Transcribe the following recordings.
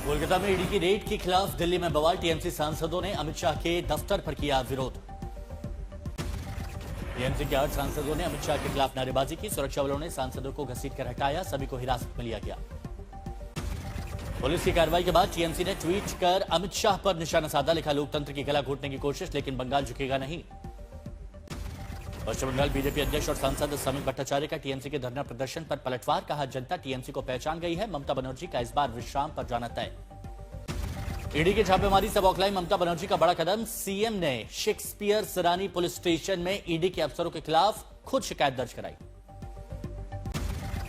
कोलकाता में ईडी की रेड के खिलाफ दिल्ली में बवाल। टीएमसी सांसदों ने अमित शाह के दफ्तर पर किया विरोध। टीएमसी के 8 सांसदों ने अमित शाह के खिलाफ नारेबाजी की। सुरक्षा बलों ने सांसदों को घसीटकर हटाया, सभी को हिरासत में लिया गया। पुलिस की कार्रवाई के बाद टीएमसी ने ट्वीट कर अमित शाह पर निशाना साधा। लिखा, लोकतंत्र की गला घोटने की कोशिश, लेकिन बंगाल झुकेगा नहीं। पश्चिम बंगाल बीजेपी अध्यक्ष और सांसद समीर भट्टाचार्य का टीएमसी के धरना प्रदर्शन पर पलटवार। कहा, जनता टीएमसी को पहचान गई है। ममता बनर्जी का इस बार विश्राम पर जाना तय। ईडी की छापेमारी से बौखलाई ममता बनर्जी का बड़ा कदम। सीएम ने शेक्सपियर सरानी पुलिस स्टेशन में ईडी के अफसरों के खिलाफ खुद शिकायत दर्ज कराई।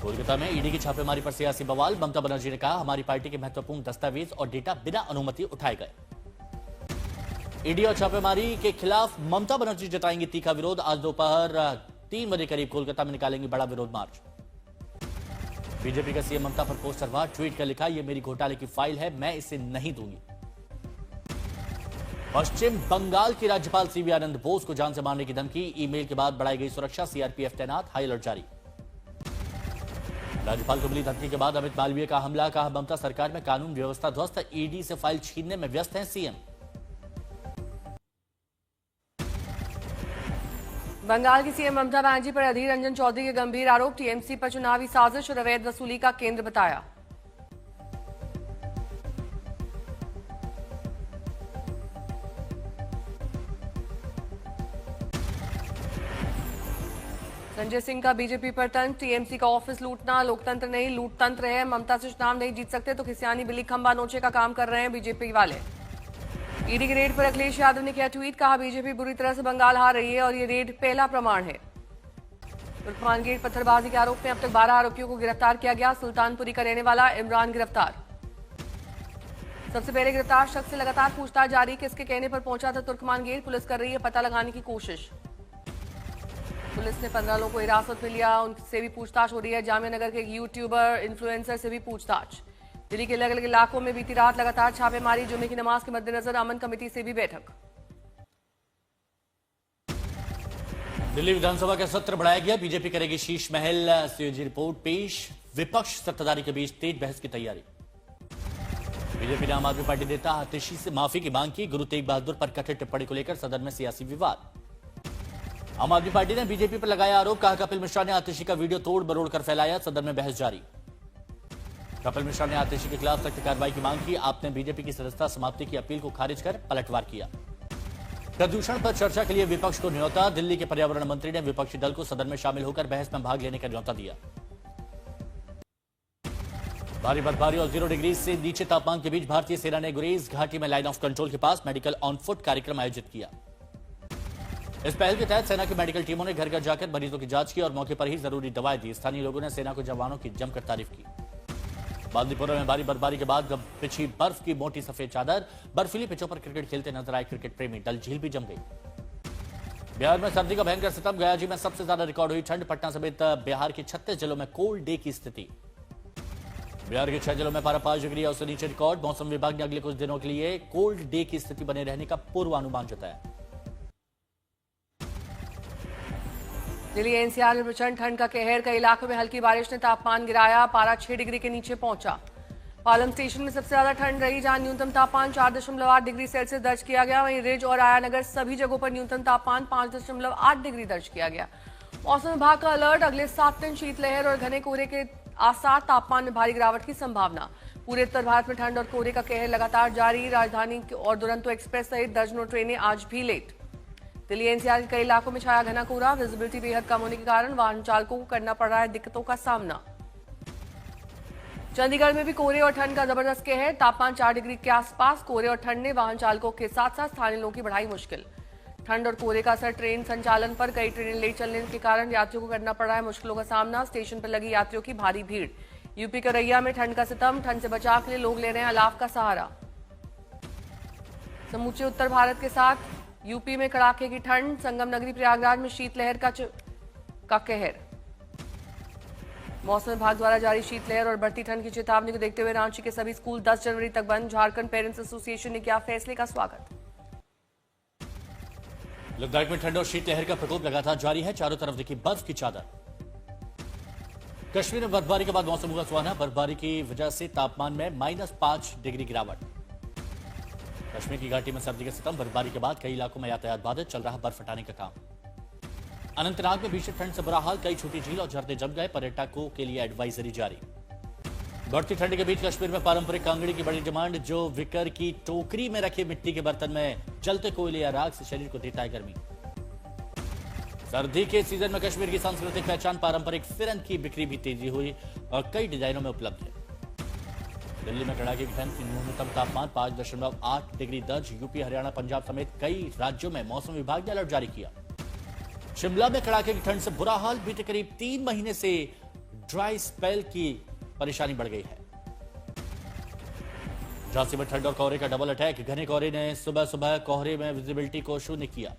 कोलकाता में ईडी की छापेमारी पर सियासी बवाल। ममता बनर्जी ने कहा, हमारी पार्टी के महत्वपूर्ण दस्तावेज और डेटा बिना अनुमति उठाए गए। ईडी और छापेमारी के खिलाफ ममता बनर्जी जताएंगी तीखा विरोध। आज दोपहर 3 बजे करीब कोलकाता में निकालेंगी बड़ा विरोध मार्च। बीजेपी का सीएम ममता पर पोस्टरवार ट्वीट कर लिखा, यह मेरी घोटाले की फाइल है, मैं इसे नहीं दूंगी। पश्चिम बंगाल की राज्यपाल सीवी आनंद बोस को जान से मारने की धमकी। ईमेल के बाद बढ़ाई गई सुरक्षा, सीआरपीएफ तैनात, हाई अलर्ट जारी। राज्यपाल को मिली धमकी के बाद अमित मालवीय का हमला। कहा, ममता सरकार में कानून व्यवस्था ध्वस्त, ईडी से फाइल छीनने में व्यस्त हैं सीएम। बंगाल की सीएम ममता बनर्जी पर अधीर रंजन चौधरी के गंभीर आरोप। टीएमसी पर चुनावी साजिश और अवैध वसूली का केंद्र बताया। संजय सिंह का बीजेपी पर तंज। टीएमसी का ऑफिस लूटना लोकतंत्र नहीं, लूटतंत्र है। ममता से चुनाव नहीं जीत सकते तो खिसियानी बिल्ली खंबा नोचे का काम कर रहे हैं बीजेपी वाले। ईडी की रेड पर अखिलेश यादव ने किया ट्वीट। कहा, बीजेपी बुरी तरह से बंगाल हार रही है और ये रेड पहला प्रमाण है। तुर्कमान गेट पत्थरबाजी के आरोप में अब तक 12 आरोपियों को गिरफ्तार किया गया। सुल्तानपुरी का रहने वाला इमरान गिरफ्तार। सबसे पहले गिरफ्तार शख्स से लगातार पूछताछ जारी। किसके कहने पर पहुंचा था तुर्कमान गेट, पुलिस कर रही है पता लगाने की कोशिश। पुलिस ने 15 लोगों को हिरासत में लिया, उनसे भी पूछताछ हो रही है। जामिया नगर के एक यूट्यूबर इन्फ्लुएंसर से भी पूछताछ। दिल्ली के अलग अलग इलाकों में बीती रात लगातार छापेमारी। जुमे की नमाज के मद्देनजर अमन कमेटी से भी बैठक। दिल्ली विधानसभा का सत्र बढ़ाया गया। बीजेपी करेगी शीश महल सीओजी रिपोर्ट पेश। विपक्ष सत्ताधारी के बीच तेज बहस की तैयारी। बीजेपी ने आम आदमी पार्टी नेता आतिशी से माफी की मांग की। गुरु तेग बहादुर पर कथित टिप्पणी को लेकर सदन में सियासी विवाद। आम आदमी पार्टी ने बीजेपी पर लगाया आरोप। कहा, कपिल मिश्रा ने आतिशी का वीडियो तोड़ मरोड़ कर फैलाया। सदन में बहस जारी। कपिल मिश्रा ने आतिशी के खिलाफ सख्त कार्रवाई की मांग की। आपने बीजेपी की सदस्यता समाप्ति की अपील को खारिज कर पलटवार किया। प्रदूषण पर चर्चा के लिए विपक्ष को न्योता। दिल्ली के पर्यावरण मंत्री ने विपक्षी दल को सदन में शामिल होकर बहस में भाग लेने का न्योता दिया। भारी बर्फबारी और 0 डिग्री से नीचे तापमान के बीच भारतीय सेना ने गुरेज घाटी में लाइन ऑफ कंट्रोल के पास मेडिकल ऑन फुट कार्यक्रम आयोजित किया। इस पहल के तहत सेना की मेडिकल टीमों ने घर घर जाकर मरीजों की जांच की और मौके पर ही जरूरी दवाएं दी। स्थानीय लोगों ने सेना को जवानों की जमकर तारीफ की। बांदीपुरा में भारी बर्फबारी के बाद बिछी बर्फ की मोटी सफेद चादर। बर्फीली पिचों पर क्रिकेट खेलते नजर आए क्रिकेट प्रेमी। डल झील भी जम गई। बिहार में सर्दी का भयंकर सितम। गया जी में सबसे ज्यादा रिकॉर्ड हुई ठंड। पटना समेत बिहार के 36 जिलों में कोल्ड डे की स्थिति। बिहार के 6 जिलों में पारा 5 डिग्री और उससे नीचे रिकॉर्ड। मौसम विभाग ने अगले कुछ दिनों के लिए कोल्ड डे की स्थिति बने रहने का पूर्वानुमान जताया। दिल्ली एनसीआर में प्रचंड ठंड का कहर। कई इलाकों में हल्की बारिश ने तापमान गिराया। पारा 6 डिग्री के नीचे पहुंचा। पालम स्टेशन में सबसे ज्यादा ठंड रही, जहां न्यूनतम तापमान 4.8 डिग्री सेल्सियस दर्ज किया गया। वहीं रिज और आयानगर सभी जगहों पर न्यूनतम तापमान 5.8 डिग्री दर्ज किया गया। मौसम विभाग का अलर्ट। अगले 7 दिन शीतलहर और घने कोहरे के आसार। तापमान में भारी गिरावट की संभावना। पूरे उत्तर भारत में ठंड और कोहरे का कहर लगातार जारी। राजधानी और दुरंतो एक्सप्रेस सहित दर्जनों ट्रेनें आज भी लेट। दिल्ली एनसीआर के कई इलाकों में छाया घना कोहरा। विजिबिलिटी बेहद कम होने के कारण वाहन चालकों को करना पड़ रहा है दिक्कतों का सामना। चंडीगढ़ में भी कोहरे और ठंड का जबरदस्त कहर। तापमान 4 डिग्री के आसपास। कोहरे और ठंड ने वाहन चालकों के साथ साथ स्थानीय लोगों की बढ़ाई मुश्किल। ठंड और कोहरे का असर ट्रेन संचालन पर। कई ट्रेनें लेट चलने के कारण यात्रियों को करना पड़ रहा है मुश्किलों का सामना। स्टेशन पर लगी यात्रियों की भारी भीड़। यूपी के रैया में ठंड का सितम। ठंड से बचाव के लिए लोग ले रहे हैं अलाव का सहारा। समूचे उत्तर भारत के साथ यूपी में कड़ाके की ठंड। संगम नगरी प्रयागराज में शीतलहर का कहर। मौसम विभाग द्वारा जारी शीतलहर और बढ़ती ठंड की चेतावनी को देखते हुए रांची के सभी स्कूल 10 जनवरी तक बंद। झारखंड पेरेंट्स एसोसिएशन ने किया फैसले का स्वागत। लद्दाख में ठंड और शीतलहर का प्रकोप लगातार जारी है। चारों तरफ दिखी बर्फ की चादर। कश्मीर में बर्फबारी के बाद मौसम हुआ सुहाना। बर्फबारी की वजह से तापमान में -5 डिग्री गिरावट। कश्मीर की घाटी में सर्दी के सितम। बर्फबारी के बाद कई इलाकों में यातायात बाधित। चल रहा बर्फ हटाने का काम। अनंतनाग में भीषण ठंड से बुरा हाल। कई छोटी झील और झरने जम गए। पर्यटकों के लिए एडवाइजरी जारी। बढ़ती ठंड के बीच कश्मीर में पारंपरिक कांगड़ी की बड़ी डिमांड। जो विकर की टोकरी में रखे मिट्टी के बर्तन में जलते कोयले या राख से शरीर को देता है गर्मी। सर्दी के सीजन में कश्मीर की सांस्कृतिक पहचान पारंपरिक फिरन की बिक्री भी तेजी हुई और कई डिजाइनों में उपलब्ध है। दिल्ली में कड़ाके की ठंड। न्यूनतम तापमान 5.8 डिग्री दर्ज। यूपी, हरियाणा, पंजाब समेत कई राज्यों में मौसम विभाग ने अलर्ट जारी किया। शिमला में कड़ाके की ठंड से बुरा हाल। बीते करीब 3 महीने से ड्राई स्पेल की परेशानी बढ़ गई है। झांसी में ठंड और कोहरे का डबल अटैक। घने कोहरे ने सुबह सुबह कोहरे में विजिबिलिटी को शून्य किया।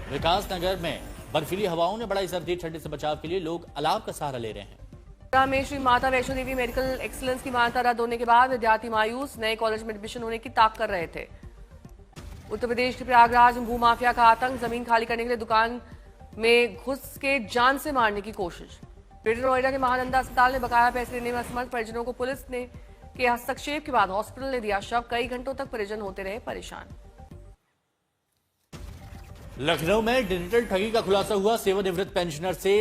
विकास नगर में बर्फीली हवाओं ने बढ़ाई सर्दी। ठंड से बचाव के लिए लोग अलाव का सहारा ले रहे हैं। में श्री माता वैष्णो देवी मेडिकल एक्सीलेंस की मान्यता रद्द होने के बाद विद्यार्थी मायूस। नए कॉलेज में एडमिशन होने की ताक कर रहे थे। उत्तर प्रदेश के प्रयागराज में भूमाफिया का आतंक। जमीन खाली करने के लिए दुकान में घुस के जान से मारने की कोशिश। ग्रेटर नोएडा के महानंदा अस्पताल ने बकाया पैसे देने में असमर्थ परिजनों को पुलिस ने के हस्तक्षेप के बाद हॉस्पिटल ने दिया शव। कई घंटों तक परिजन होते रहे परेशान। लखनऊ में डिजिटल ठगी का खुलासा हुआ। सेवानिवृत्त पेंशनर से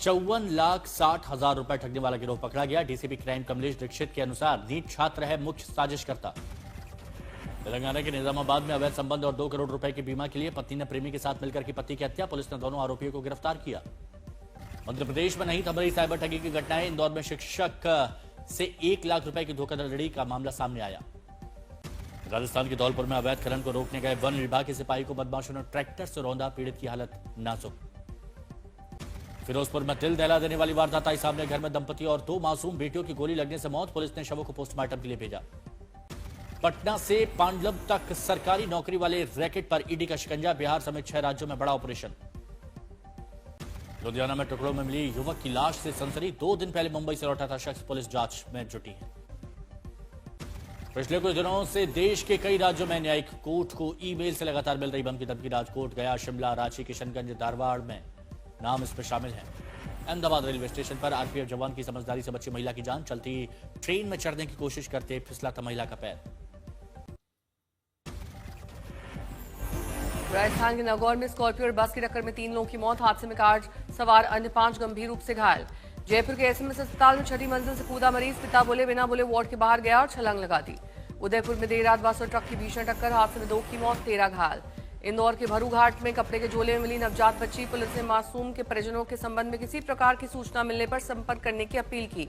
54,60,000 रुपए ठगने वाला गिरोह पकड़ा गया। डीसीपी क्राइम कमलेश दीक्षित के अनुसार नीट छात्र है मुख्य साजिशकर्ता। तेलंगाना के निजामाबाद में अवैध संबंध और 2 करोड़ रुपए की बीमा के लिए पत्नी ने प्रेमी के साथ मिलकर की पति की हत्या। पुलिस ने दोनों आरोपियों को गिरफ्तार किया। मध्य प्रदेश में नहीं थम रही साइबर ठगी की घटनाएं। इंदौर में शिक्षक से 1 लाख रुपए की धोखाधड़ी का मामला सामने आया। राजस्थान के धौलपुर में अवैध खनन को रोकने गए वन विभाग के सिपाही को बदमाशों ने ट्रैक्टर से रौंदा। पीड़ित की हालत नाजुक। फिरोजपुर में दिल दहला देने वाली वारदात आई सामने। घर में दंपति और 2 मासूम बेटियों की गोली लगने से मौत। पुलिस ने शवों को पोस्टमार्टम के लिए भेजा। पटना से पांडव तक सरकारी नौकरी वाले रैकेट पर ईडी का शिकंजा। बिहार समेत 6 राज्यों में बड़ा ऑपरेशन। लुधियाना में टुकड़ों में मिली युवक की लाश से सनसनी। 2 दिन पहले मुंबई से लौटा था शख्स। पुलिस जांच में जुटी है। पिछले कुछ दिनों से देश के कई राज्यों में न्यायिक कोर्ट को ईमेल से लगातार मिल रही धमकी। राजकोट, गया, शिमला, रांची, किशनगंज, धारवाड़ में नाम इसमें शामिल है। अहमदाबाद रेलवे स्टेशन पर आरपीएफ जवान की समझदारी से बची महिला की जान। चलती ट्रेन में चढ़ने की कोशिश करते फिसला था महिला का पैर। राजस्थान के नागौर में स्कॉर्पियो और बस की टक्कर में 3 लोगों की मौत। हादसे में कार सवार अन्य 5 गंभीर रूप से घायल। जयपुर के एसएमएस अस्पताल में 6ठी मंजिल से कूदा मरीज। पिता बोले बिना बोले वार्ड के बाहर गया और छलांग लगा दी। उदयपुर में देर रात बस और ट्रक की भीषण टक्कर। हादसे में 2 की मौत, 13 घायल। इंदौर के भरू घाट में कपड़े के झोले में मिली नवजात बच्ची। पुलिस ने मासूम के परिजनों के संबंध में किसी प्रकार की सूचना मिलने पर संपर्क करने की अपील की।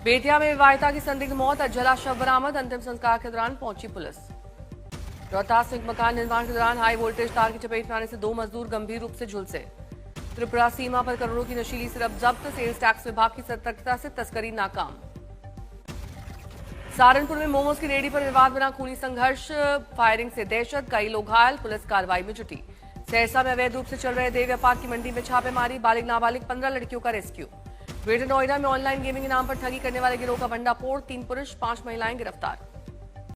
बेतिया में विवाहिता की संदिग्ध मौत। जला शव बरामद। अंतिम संस्कार के दौरान पहुंची पुलिस। रोहतास में एक मकान निर्माण के दौरान हाई वोल्टेज तार की चपेट में आने से 2 मजदूर गंभीर रूप से झुलसे। त्रिपुरा सीमा पर करोड़ों की नशीली सिरप जब्त। सेल्स टैक्स विभाग की सतर्कता से तस्करी नाकाम। सहारनपुर में मोमोज की रेहड़ी पर विवाद बना खूनी संघर्ष। फायरिंग से दहशत, कई लोग घायल। पुलिस कार्रवाई में जुटी। सहरसा में अवैध रूप से चल रहे देह व्यापार की मंडी में छापेमारी। बालिग नाबालिग 15 लड़कियों का रेस्क्यू। ग्रेटर नोएडा में ऑनलाइन गेमिंग के नाम पर ठगी करने वाले गिरोह का भंडाफोड़। 3 पुरुष 5 महिलाएं गिरफ्तार।